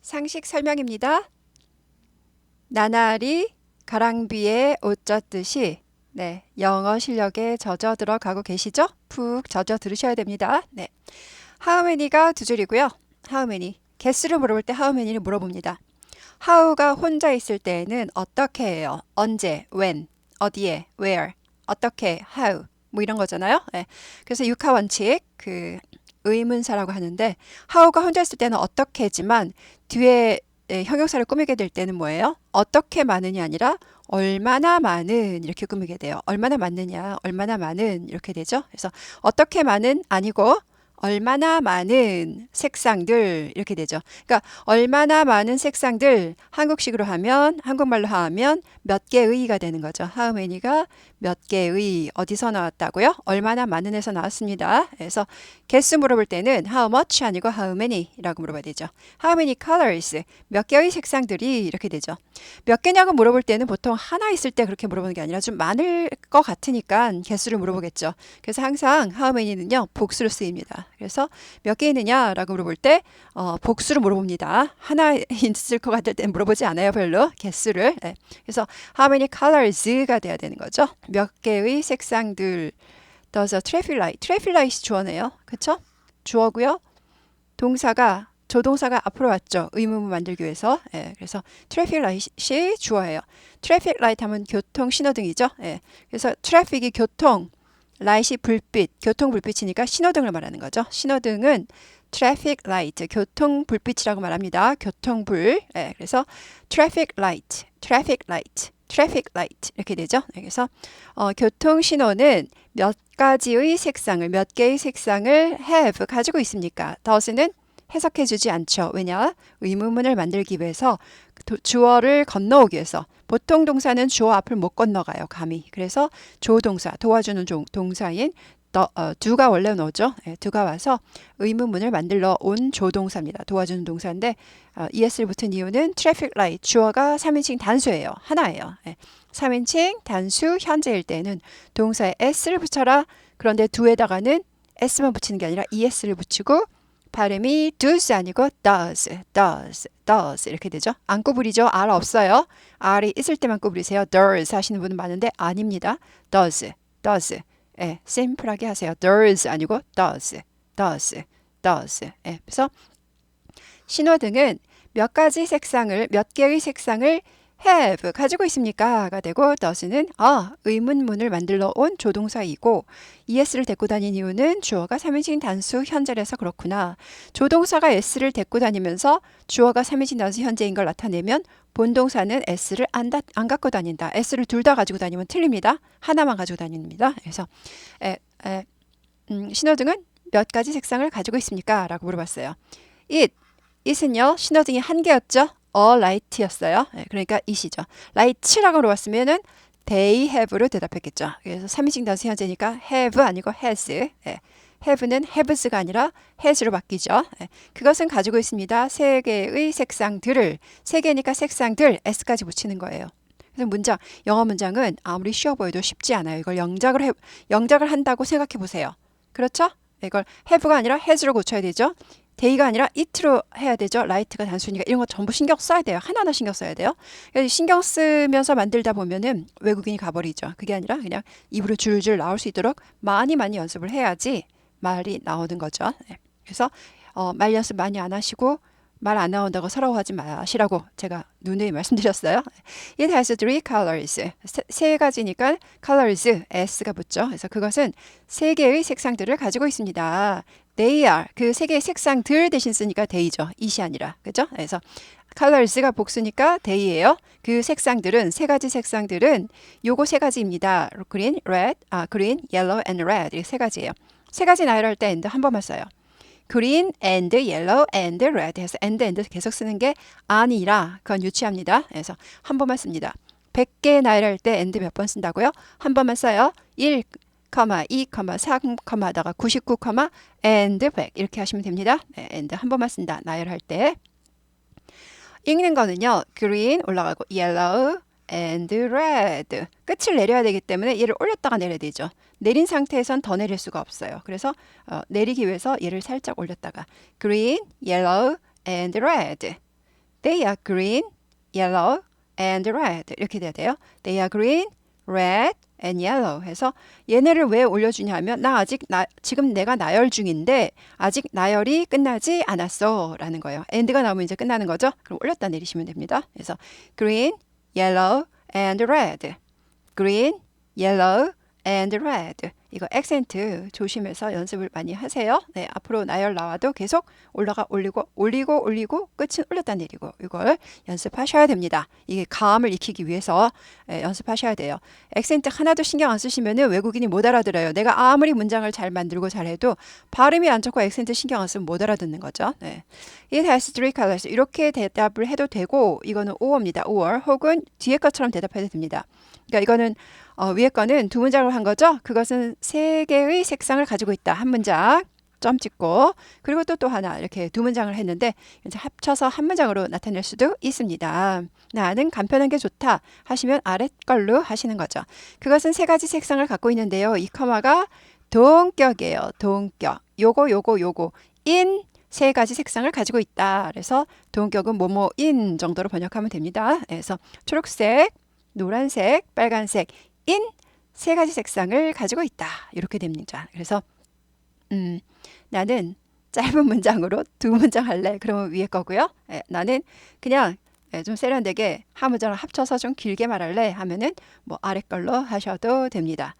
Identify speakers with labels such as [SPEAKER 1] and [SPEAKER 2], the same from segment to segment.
[SPEAKER 1] 상식 설명입니다. 나날이 가랑비에 옷 젖듯이 영어 실력에 젖어 들어가고 계시죠? 푹 젖어 들으셔야 됩니다. how many가 두 줄이고요. how many. 개수를 물어볼 때 how many를 물어봅니다. how가 혼자 있을 때에는 어떻게 해요? 언제? when? 어디에? where? 어떻게? how? 뭐 이런 거잖아요. 그래서 육하 원칙, 의문사라고 하는데 how가 혼자 있을 때는 어떻게지만 뒤에 형용사를 꾸미게 될 때는 뭐예요? 어떻게 많으냐 아니라 얼마나 많은 이렇게 꾸미게 돼요. 얼마나 많느냐, 얼마나 많은 이렇게 되죠. 그래서 어떻게 많은 아니고 얼마나 많은 색상들 이렇게 되죠. 그러니까 얼마나 많은 색상들 한국식으로 하면 한국말로 하면 몇 개의가 되는 거죠. how many가 몇 개의 어디서 나왔다고요? 얼마나 많은에서 나왔습니다. 그래서 개수 물어볼 때는 how much 아니고 how many라고 물어봐야 되죠. how many colors 몇 개의 색상들이 이렇게 되죠. 몇 개냐고 물어볼 때는 보통 하나 있을 때 그렇게 물어보는 게 아니라 좀 많을 것 같으니까 개수를 물어보겠죠. 그래서 항상 how many는요 복수로 쓰입니다. 그래서 몇 개 있느냐라고 물어볼 때 복수로 물어봅니다. 하나 있을 것 같을 땐 물어보지 않아요 별로 개수를. 그래서 how many colors가 돼야 되는 거죠. 몇 개의 색상들. Does a traffic light. traffic light이 주어네요. 그쵸? 주어고요. 동사가 조동사가 앞으로 왔죠. 의문문 만들기 위해서. 그래서 traffic light이 주어예요. traffic light 하면 교통 신호등이죠. 그래서 traffic이 교통, light이 불빛, 교통 불빛이니까 신호등을 말하는 거죠. 신호등은 traffic light, 교통 불빛이라고 말합니다. 교통불. 그래서 traffic light, traffic light, traffic light 이렇게 되죠. 그래서 교통 신호는 몇 가지의 색상을, 몇 개의 색상을 have 가지고 있습니까? does는 해석해 주지 않죠. 왜냐? 의문문을 만들기 위해서 주어를 건너오기 위해서 보통 동사는 주어 앞을 못 건너가요. 감히. 그래서 조동사, 도와주는 동사인 do가 원래 오죠. do가 와서 의문문을 만들러 온 조동사입니다. 도와주는 동사인데 es를 붙은 이유는 traffic light, 주어가 3인칭 단수예요. 하나예요. 3인칭 단수 현재일 때는 동사에 s를 붙여라. 그런데 do에다가는 s만 붙이는 게 아니라 es를 붙이고 발음이 does 아니고 does 이렇게 되죠. 안 구부리죠. R 없어요. R이 있을 때만 구부리세요. does 하시는 분은 많은데 아닙니다. does. 심플하게 하세요. does 아니고 does. 그래서 신호등은 몇 가지 색상을, 몇 개의 색상을 have 가지고 있습니까?가 되고 does는 의문문을 만들러 온 조동사이고 es를 데리고 다닌 이유는 주어가 3인칭 단수 현재라서 그렇구나. 조동사가 s를 데리고 다니면서 주어가 3인칭 단수 현재인 걸 나타내면 본동사는 s를 안 갖고 다닌다. s를 둘 다 가지고 다니면 틀립니다. 하나만 가지고 다닙니다. 그래서 신호등은 몇 가지 색상을 가지고 있습니까? 라고 물어봤어요. it은요 신호등이 한 개였죠. light였어요. 그러니까 it이죠. light라고 물어봤으면은 they have로 대답했겠죠. 그래서 3인칭 단수 현재니까 have 아니고 has. have는 haves가 아니라 has로 바뀌죠. 그것은 가지고 있습니다. 세 개의 색상들을. 세 개니까 색상들 s까지 붙이는 거예요. 그래서 영어 문장은 아무리 쉬워 보여도 쉽지 않아요. 이걸 영작을 한다고 생각해 보세요. 그렇죠? 이걸 have가 아니라 has로 고쳐야 되죠. day가 아니라 it로 해야 되죠. light가 단수니까 이런 거 전부 신경 써야 돼요. 하나하나 신경 써야 돼요. 신경 쓰면서 만들다 보면은 외국인이 가버리죠. 그게 아니라 그냥 입으로 줄줄 나올 수 있도록 많이 연습을 해야지 말이 나오는 거죠. 그래서 말 연습 많이 안 하시고 말 안 나온다고 서러워하지 마시라고 제가 누누이 말씀드렸어요. It has three colors. 세 가지니까 colors, s가 붙죠. 그래서 그것은 세 개의 색상들을 가지고 있습니다. They are. 그 세 개의 색상들 대신 쓰니까 they죠. it이 아니라. 그죠? 그래서 colors가 복수니까 they예요. 그 색상들은, 세 가지 색상들은 요거 세 가지입니다. green, yellow, and red. 이 세 가지예요. 세 가지 나열할 때 and 한 번만 써요. green and yellow and red 해서 and 계속 쓰는 게 아니라 그건 유치합니다. 그래서 한 번만 씁니다. 100개 나열할 때 and 몇 번 쓴다고요? 한 번만 써요. 1, 2, 3, 다가 99, and 100 이렇게 하시면 됩니다. and 한 번만 쓴다. 나열할 때. 읽는 거는요. green 올라가고 yellow and red 끝을 내려야 되기 때문에 얘를 올렸다가 내려야 되죠. 내린 상태에선 더 내릴 수가 없어요. 그래서 내리기 위해서 얘를 살짝 올렸다가 green, yellow and red They are green, yellow, and red. 이렇게 돼야 돼요. They are green, red, and yellow 해서 얘네를 왜 올려주냐면 지금 내가 나열 중인데 아직 나열이 끝나지 않았어 라는 거예요. and가 나오면 이제 끝나는 거죠. 그럼 올렸다 내리시면 됩니다. 그래서 green, yellow, and red. green, yellow, and red. 이거 액센트 조심해서 연습을 많이 하세요. 네, 앞으로 나열 나와도 계속 올리고 끝은 올렸다 내리고 이걸 연습하셔야 됩니다. 이게 감을 익히기 위해서 연습하셔야 돼요. 액센트 하나도 신경 안 쓰시면 외국인이 못 알아들어요. 내가 아무리 문장을 잘 만들고 잘해도 발음이 안 좋고 액센트 신경 안 쓰면 못 알아듣는 거죠. 네. It has three colors. 이렇게 대답을 해도 되고 이거는 or입니다. or 혹은 뒤에 것처럼 대답해도 됩니다. 그러니까 이거는 위에 거는 두 문장으로 한 거죠. 그것은 세 개의 색상을 가지고 있다. 한 문장 점 찍고 그리고 또 하나 이렇게 두 문장을 했는데 이제 합쳐서 한 문장으로 나타낼 수도 있습니다. 나는 간편한 게 좋다 하시면 아래 걸로 하시는 거죠. 그것은 세 가지 색상을 갖고 있는데요. 이 커마가 동격이에요. 동격. 요거 in 세 가지 색상을 가지고 있다. 그래서 동격은 뭐뭐인 정도로 번역하면 됩니다. 그래서 초록색, 노란색, 빨간색, in 세 가지 색상을 가지고 있다. 이렇게 됩니다. 그래서 나는 짧은 문장으로 두 문장 할래. 그러면 위에 거고요. 나는 그냥 좀 세련되게 한 문장을 합쳐서 좀 길게 말할래 하면은 뭐 아래 걸로 하셔도 됩니다.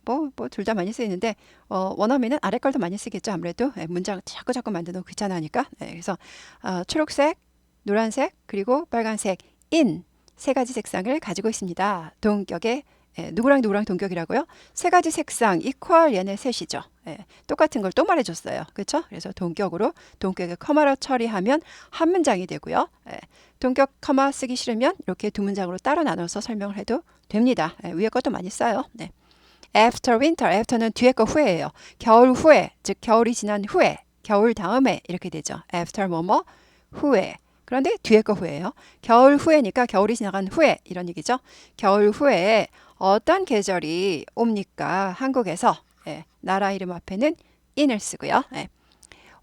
[SPEAKER 1] 뭐 둘 다 많이 쓰이는데 원어민은 아래 걸도 많이 쓰겠죠. 아무래도 문장 자꾸 만드는 거 귀찮으니까. 그래서 초록색, 노란색, 그리고 빨간색 in 세 가지 색상을 가지고 있습니다. 동격에 누구랑 동격이라고요? 세 가지 색상 equal 얘네 셋이죠. 똑같은 걸 또 말해줬어요. 그렇죠? 그래서 동격에 커마로 처리하면 한 문장이 되고요. 동격 커마 쓰기 싫으면 이렇게 두 문장으로 따로 나눠서 설명을 해도 됩니다. 위에 것도 많이 써요. 네. After winter, after는 뒤에 거 후에예요. 겨울 후에, 즉 겨울이 지난 후에, 겨울 다음에 이렇게 되죠. After 뭐뭐 후에. 그런데 뒤에 거 후에요. 겨울 후에니까 겨울이 지나간 후에 이런 얘기죠. 겨울 후에 어떤 계절이 옵니까? 한국에서 나라 이름 앞에는 in을 쓰고요.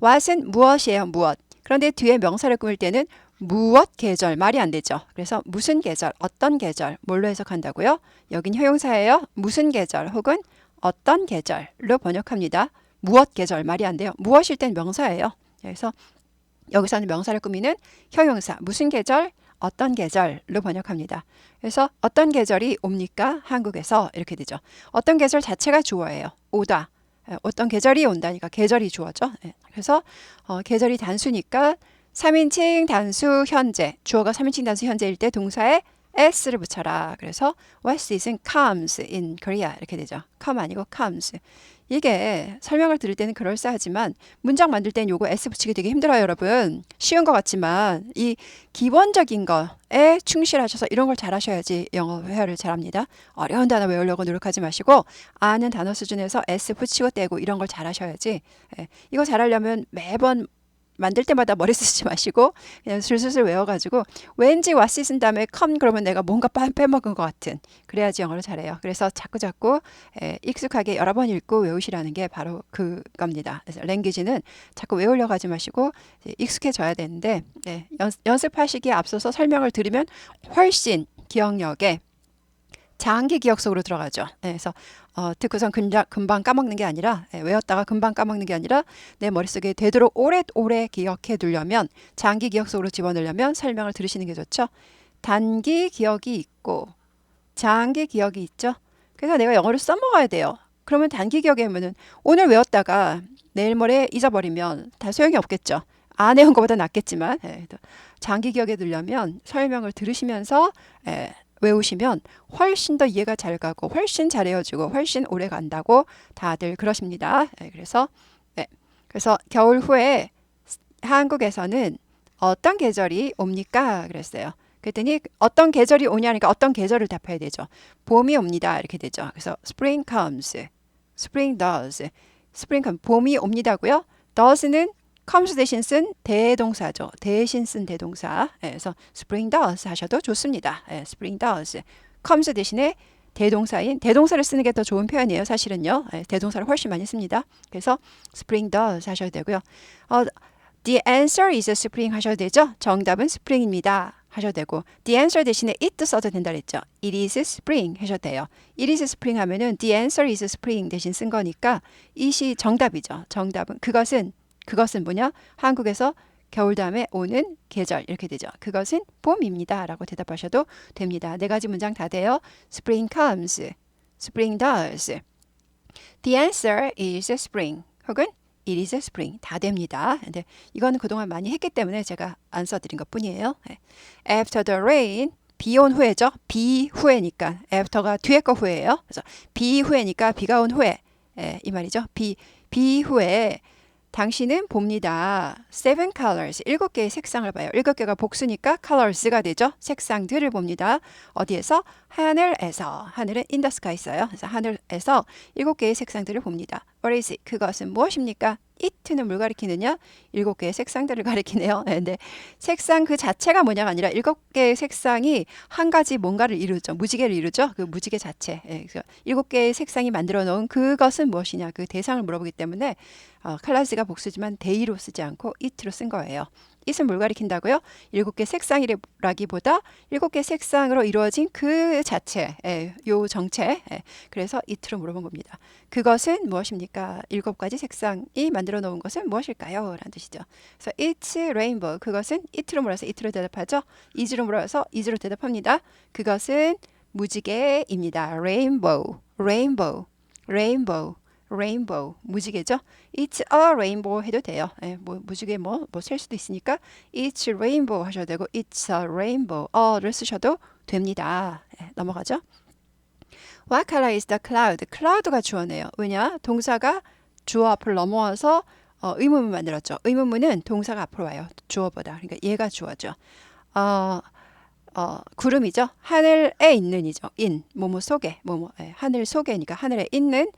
[SPEAKER 1] what은 무엇이에요? 무엇. 그런데 뒤에 명사를 꾸밀 때는 무엇 계절 말이 안 되죠. 그래서 무슨 계절, 어떤 계절 뭘로 해석한다고요? 여긴 형용사예요. 무슨 계절 혹은 어떤 계절로 번역합니다. 무엇 계절 말이 안 돼요. 무엇일 땐 명사예요. 그래서 여기서는 명사를 꾸미는 형용사 무슨 계절, 어떤 계절로 번역합니다. 그래서 어떤 계절이 옵니까? 한국에서 이렇게 되죠. 어떤 계절 자체가 주어예요. 오다. 어떤 계절이 온다니까 계절이 주어죠. 그래서 계절이 단수니까 3인칭 단수 현재 주어가 3인칭 단수 현재일 때 동사에 s를 붙여라. 그래서 what season comes in Korea 이렇게 되죠. come 아니고 comes. 이게 설명을 들을 때는 그럴싸하지만 문장 만들 때는 요거 s 붙이기 되게 힘들어요, 여러분. 쉬운 것 같지만 이 기본적인 거에 충실하셔서 이런 걸 잘하셔야지 영어 회화를 잘합니다. 어려운 단어 외우려고 노력하지 마시고 아는 단어 수준에서 s 붙이고 떼고 이런 걸 잘하셔야지. 이거 잘하려면 매번 만들 때마다 머리 쓰지 마시고 그냥 슬슬 외워가지고 왠지 왓시 쓴 다음에 come 그러면 내가 뭔가 빼먹은 것 같은 그래야지 영어를 잘해요. 그래서 자꾸 익숙하게 여러 번 읽고 외우시라는 게 바로 그겁니다. 그래서 랭귀지는 자꾸 외우려고 하지 마시고 익숙해져야 되는데 연습하시기에 앞서서 설명을 들으면 훨씬 기억력에 장기 기억 속으로 들어가죠. 그래서 듣고선 금방 까먹는 게 아니라 외웠다가 금방 까먹는 게 아니라 내 머릿속에 되도록 오래 기억해 두려면 장기 기억 속으로 집어넣으려면 설명을 들으시는 게 좋죠. 단기 기억이 있고 장기 기억이 있죠. 그래서 내가 영어를 써먹어야 돼요. 그러면 단기 기억에 하면은 오늘 외웠다가 내일 모레 잊어버리면 다 소용이 없겠죠. 안 외운 것보다 낫겠지만 장기 기억에 두려면 설명을 들으시면서 외우시면 훨씬 더 이해가 잘 가고 훨씬 잘 외워지고 훨씬 오래 간다고 다들 그러십니다. 그래서 겨울 후에 한국에서는 어떤 계절이 옵니까? 그랬어요. 그랬더니 어떤 계절이 오냐니까 어떤 계절을 답해야 되죠. 봄이 옵니다. 이렇게 되죠. 그래서 spring comes, spring does, spring comes, 봄이 옵니다고요. does는 comes 대신 쓴 대동사죠. 대신 쓴 대동사. 그래서 spring does 하셔도 좋습니다. spring does. comes 대신에 대동사인 대동사를 쓰는 게 더 좋은 표현이에요. 사실은요. 대동사를 훨씬 많이 씁니다. 그래서 spring does 하셔도 되고요. The answer is spring 하셔도 되죠? 정답은 spring입니다. 하셔도 되고 the answer 대신에 it 써도 된다 그랬죠. It is spring 하셔도 돼요. It is spring 하면은 the answer is spring 대신 쓴 거니까 it이 정답이죠. 정답은 그것은 뭐냐? 한국에서 겨울 다음에 오는 계절 이렇게 되죠. 그것은 봄입니다. 라고 대답하셔도 됩니다. 네 가지 문장 다 돼요. Spring comes, spring does. The answer is spring 혹은 It is spring 다 됩니다. 근데 이거는 그동안 많이 했기 때문에 제가 안 써드린 것 뿐이에요. After the rain 비 온 후에죠. 비 후에니까 after가 뒤에 거 후에예요. 그래서 비 후에니까 비가 온 후에 이 말이죠. 비 후에 당신은 봅니다. Seven colors, 7개의 색상을 봐요. 7개가 복수니까 colors가 되죠. 색상들을 봅니다. 어디에서? 하늘에서. 하늘은 in the sky 있어요. 그래서 하늘에서 7개의 색상들을 봅니다. What is it? 그것은 무엇입니까? it는 뭘 가리키느냐? 7개의 색상들을 가리키네요. 근데 색상 그 자체가 뭐냐가 아니라 7개의 색상이 한 가지 뭔가를 이루죠. 무지개를 이루죠. 그 무지개 자체. 그래서 7개의 색상이 만들어 놓은 그것은 무엇이냐? 그 대상을 물어보기 때문에 클라스가 복수지만 데이로 쓰지 않고 it로 쓴 거예요. it은 뭘 가리킨다고요? 7개 색상이라기보다 7개 색상으로 이루어진 그 자체, 요 정체. 그래서 it로 물어본 겁니다. 그것은 무엇입니까? 7가지 색상이 만들어 놓은 것은 무엇일까요? 라는 뜻이죠. 그래서 it's rainbow. 그것은 it로 물어서 it로 대답하죠. is로 물어서 is로 대답합니다. 그것은 무지개입니다. rainbow, rainbow, rainbow. 레인보우 무지개죠. It's a rainbow 해도 돼요. 무지개 셀 수도 있으니까 It's rainbow 하셔도 되고 It's a rainbow 를 쓰셔도 됩니다. 넘어가죠. What color is the cloud? cloud가 주어네요. 왜냐? 동사가 주어 앞을 넘어와서 의문문 만들었죠. 의문문은 동사가 앞으로 와요. 주어보다. 그러니까 얘가 주어죠. 구름이죠. 하늘에 있는이죠. in 뭐뭐 속에 하늘 속에니까 하늘에 있는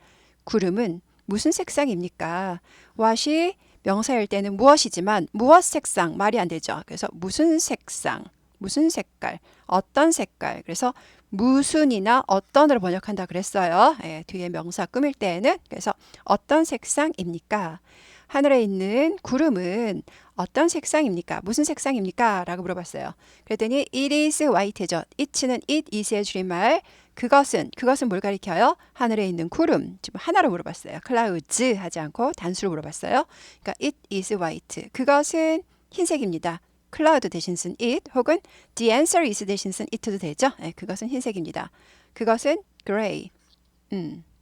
[SPEAKER 1] 구름은 무슨 색상입니까? what이 명사일 때는 무엇이지만 무엇 색상 말이 안 되죠. 그래서 무슨 색상, 무슨 색깔, 어떤 색깔. 그래서 무슨이나 어떤으로 번역한다 그랬어요. 뒤에 명사 꾸밀 때에는. 그래서 어떤 색상입니까? 하늘에 있는 구름은 어떤 색상입니까? 무슨 색상입니까? 라고 물어봤어요. 그랬더니 it is white죠. it는 it is의 줄임말. 그것은 뭘 가리켜요? 하늘에 있는 구름. 지금 하나로 물어봤어요. clouds 하지 않고 단수로 물어봤어요. 그러니까 it is white. 그것은 흰색입니다. cloud 대신 쓴 it 혹은 the answer is 대신 쓴 it도 되죠. 그것은 흰색입니다. 그것은 gray.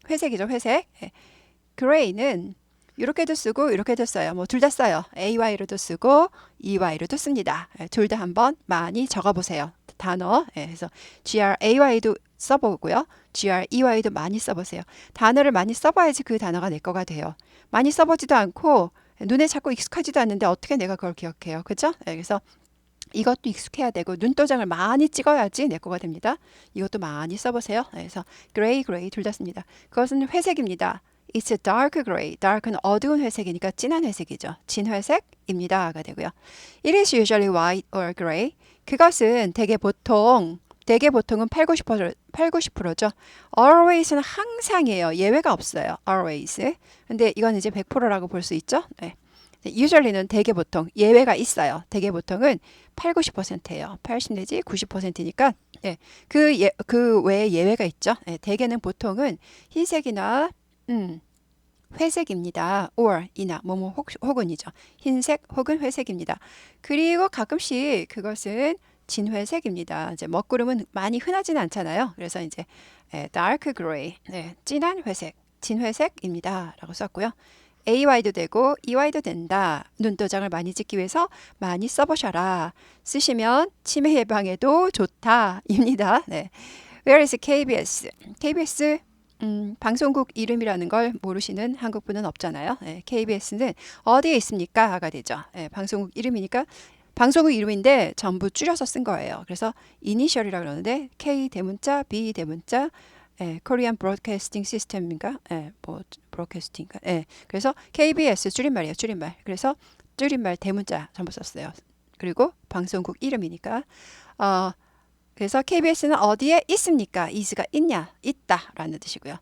[SPEAKER 1] 회색이죠. 회색. gray는 이렇게도 쓰고 이렇게도 써요. 둘 다 써요. AY로도 쓰고 EY로도 씁니다. 둘 다 한번 많이 적어보세요. 단어. 그래서 GRAY도 써보고요. GREY도 많이 써보세요. 단어를 많이 써봐야지 그 단어가 내 거가 돼요. 많이 써보지도 않고 눈에 자꾸 익숙하지도 않는데 어떻게 내가 그걸 기억해요. 그죠? 그래서 이것도 익숙해야 되고 눈도장을 많이 찍어야지 내 거가 됩니다. 이것도 많이 써보세요. 그래서 gray 둘 다 씁니다. 그것은 회색입니다. It's a dark gray. dark는 어두운 회색이니까 진한 회색이죠. 진회색입니다가 되고요. It is usually white or gray. 그것은 대개 보통은 80-90%죠. always는 항상이에요. 예외가 없어요. always. 근데 이건 이제 100%라고 볼 수 있죠. usually는 대개 보통 예외가 있어요. 대개 보통은 80-90%예요. 80 내지 90%니까 그 외에 예외가 있죠. 대개는 보통은 흰색이나 회색입니다. or 이나 뭐뭐 혹은이죠. 흰색 혹은 회색입니다. 그리고 가끔씩 그것은 진회색입니다. 이제 먹구름은 많이 흔하지는 않잖아요. 그래서 이제 dark gray, 진한 회색, 진회색입니다. 라고 썼고요. AY도 되고 EY도 된다. 눈도장을 많이 찍기 위해서 많이 써보셔라. 쓰시면 치매 예방에도 좋다. 입니다. Where is KBS? KBS 방송국 이름이라는 걸 모르시는 한국분은 없잖아요. KBS는 어디에 있습니까? 가 되죠. 방송국 이름이니까 방송국 이름인데 전부 줄여서 쓴 거예요. 그래서 이니셜이라고 그러는데 K 대문자, B 대문자, Korean Broadcasting System인가? 브로드캐스팅인가? 그래서 KBS 줄임말이에요. 줄임말. 그래서 줄임말 대문자 전부 썼어요. 그리고 방송국 이름이니까 그래서 KBS는 어디에 있습니까? is가 있냐? 있다 라는 뜻이고요.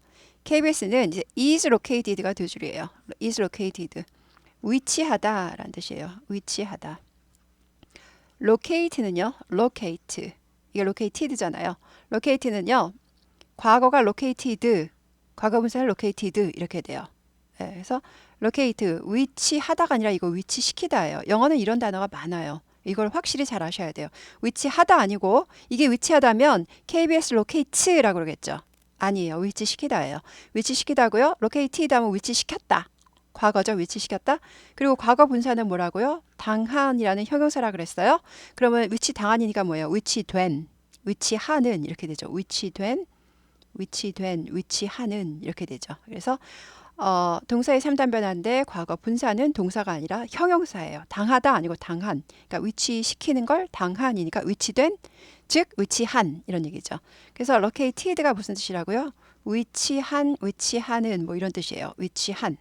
[SPEAKER 1] KBS는 이제 is located가 두 줄이에요. is located. 위치하다라는 뜻이에요. 위치하다. locate는요. locate. 이게 located잖아요. locate는요. 과거가 located, 과거 분사는 located 이렇게 돼요. 네, 그래서 locate, 위치하다가 아니라 이거 위치시키다예요. 영어는 이런 단어가 많아요. 이걸 확실히 잘 아셔야 돼요. 위치하다 아니고 이게 위치하다면 KBS locate라고 그러겠죠. 아니에요. 위치시키다예요. 위치시키다고요. located 하면 위치시켰다. 과거죠. 위치시켰다. 그리고 과거 분사는 뭐라고요? 당한이라는 형용사라 그랬어요. 그러면 위치당한이니까 뭐예요? 위치된, 위치하는 이렇게 되죠. 위치된, 위치하는 이렇게 되죠. 그래서 동사의 3단 변화인데 과거 분사는 동사가 아니라 형용사예요. 당하다 아니고 당한. 그러니까 위치시키는 걸 당한이니까 위치된, 즉 위치한 이런 얘기죠. 그래서 located가 무슨 뜻이라고요? 위치한, 위치하는 뭐 이런 뜻이에요. 위치한.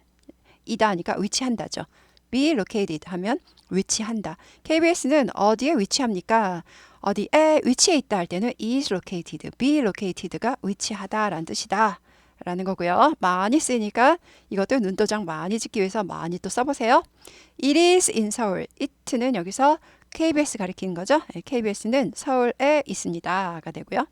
[SPEAKER 1] 이다 하니까 위치한다죠. be located 하면 위치한다. KBS는 어디에 위치합니까? 어디에 위치해 있다 할 때는 is located, be located가 위치하다라는 뜻이다 라는 거고요. 많이 쓰니까 이것도 눈도장 많이 짓기 위해서 많이 또 써보세요. It is in Seoul. it는 여기서 KBS 가리키는 거죠. KBS는 서울에 있습니다가 되고요.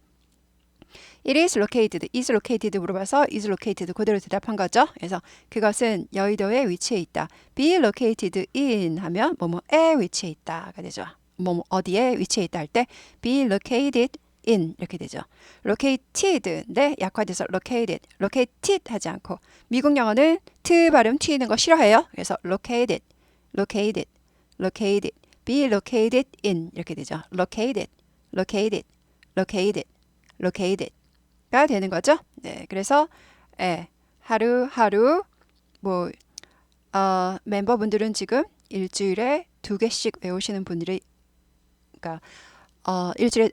[SPEAKER 1] It is located, is located 물어봐서 is located 그대로 대답한 거죠. 그래서 그것은 여의도에 위치해 있다. be located in 하면 뭐뭐에 위치해 있다가 되죠. 뭐 어디에 위치해 있다 할 때 be located in 이렇게 되죠. located인데 약화돼서 located, located 하지 않고 미국 영어는 t 발음 튀는 거 싫어해요. 그래서 located, located, located, be located in 이렇게 되죠. located, located, located, located 가 되는 거죠. 네, 그래서 하루하루 뭐 멤버분들은 지금 일주일에 2개씩 외우시는 분들이 그러니까 일주일에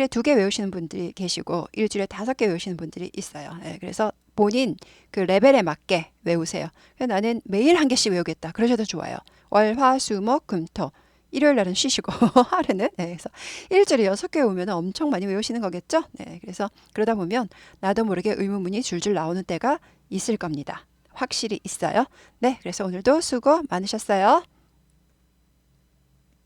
[SPEAKER 1] 2개 외우시는 분들이 계시고 일주일에 5개 외우시는 분들이 있어요. 네, 그래서 본인 그 레벨에 맞게 외우세요. 나는 매일 1개씩 외우겠다. 그러셔도 좋아요. 월, 화, 수, 목, 금, 토. 일요일 날은 쉬시고 하루는 그래서 일주일에 6개 오면 엄청 많이 외우시는 거겠죠. 네, 그래서 그러다 보면 나도 모르게 의문문이 줄줄 나오는 때가 있을 겁니다. 확실히 있어요. 네, 그래서 오늘도 수고 많으셨어요.